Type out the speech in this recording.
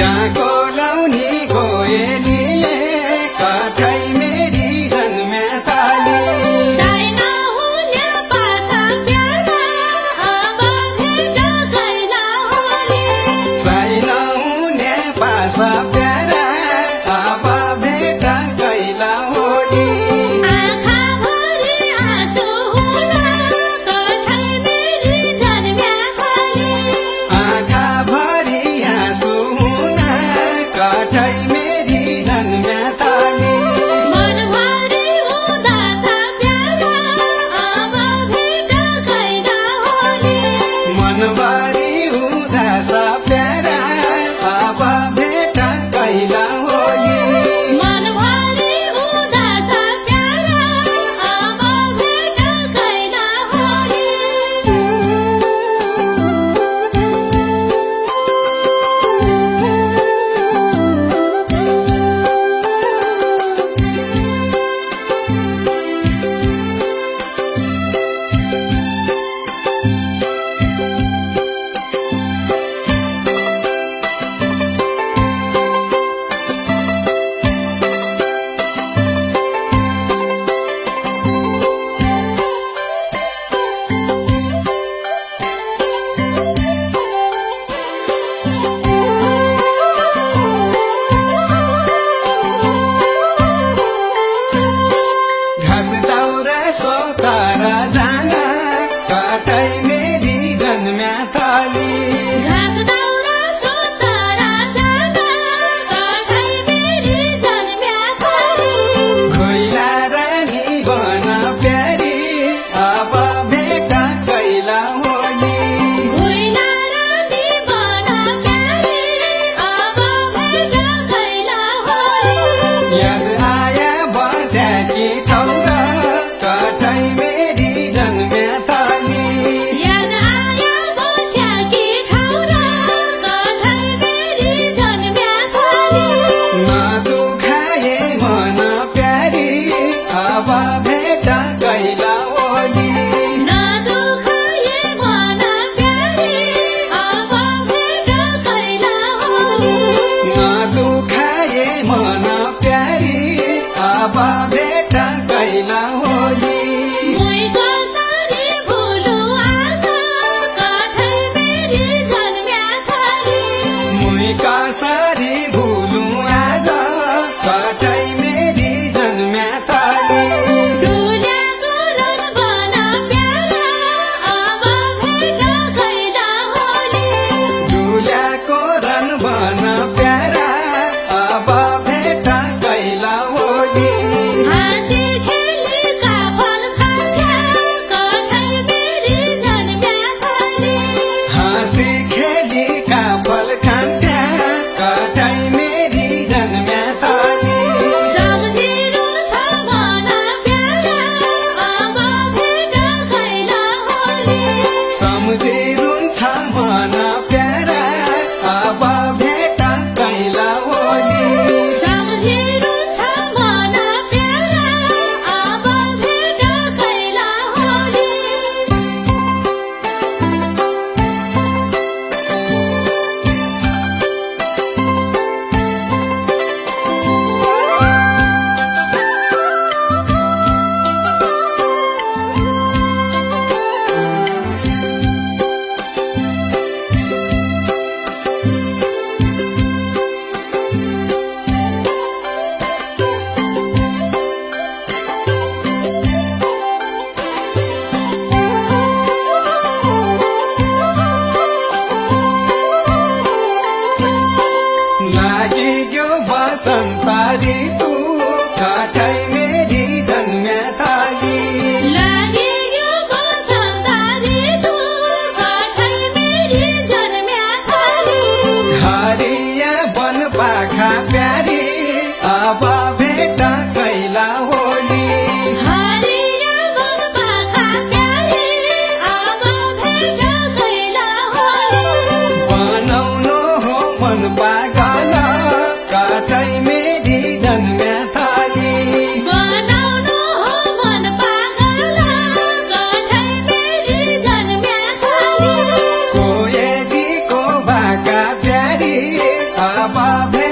जाको लाउने कोयलीले कठै मेरी जन्म्या थाली साइना हुने पासा प्यारा अब भेट कैला होली साइना हुने पासा प्यारा अब भेट कैला होली आँखा भरि आँसु हुन कठै मेरी जन्म्या थाली आँखा भरि आँसु हुन कठै मेरी जन्म्या थाली मनभरि उदास प्यारा अब भेट कैला होली मनभरि उदास प्यारा अब भेट कैला होली मनभरि उदास प्यारा अब भेट कैला होली घाँस दाउरा सोतार जान कठै मेरी जन्म्या थाली घाँस दाउरा सोतारा जाँदा कठै मेरी जन्म्या थाली खोइला रानी बन प्यारी अब भेट कैला होली भुइँला रानी बन प्यारी अब भेट कैला होली याद आया बस्याकी ठौरा कठै मेरी जन्म्या थाली याद आया बस्याकी ठाउँमा कठै मेरी जन्म्या थाली नदुखाए मन प्यारी अब भेट कैला होली नदुखाए मन प्यारी अब भेट कैला होली नदुखाए मन प्यारी अब भेट कैला होली मुइको सारी भुलु आज कठै मेरी जन्म्या थाली मुई कसरी भुलु आज कठै मेरी जन्म्या थाली डुल्याको रन बन प्यारा अब भेट कैला होली डुल्याको रन बन प्यारा अब भेट कैला होली हाँसी खेलीका फल खान्थ्या कठै मेरी जन्म्या थाली हाँसी खेलीका फल खान्थ्या कठै मेरी जन्म्या थाली सम्झिनु छ मन प्यारा अब भेट कैला होली सम्झिनुहुन्छ मन प्यारा अब भेट कैला होली सम्झिनु छ मन प्यारा अब भेट कैला होली लाग्यो बसन्त ऋतु कठै मेरी जन्म्या थाली लाग्यो बसन्त ऋतु कठै मेरी जन्म्या थाली हरिया वन पाखा प्यारी अब भेट कैला होली हरिया वन पाखा प्यारी अब भेट कैला होली बनाउनु हो मन पागल कठै मेरी जन्म्या थाली बनाउनु हो मन पागल कठै मेरी जन्म्या थाली कोयलीको भाका प्यारी अब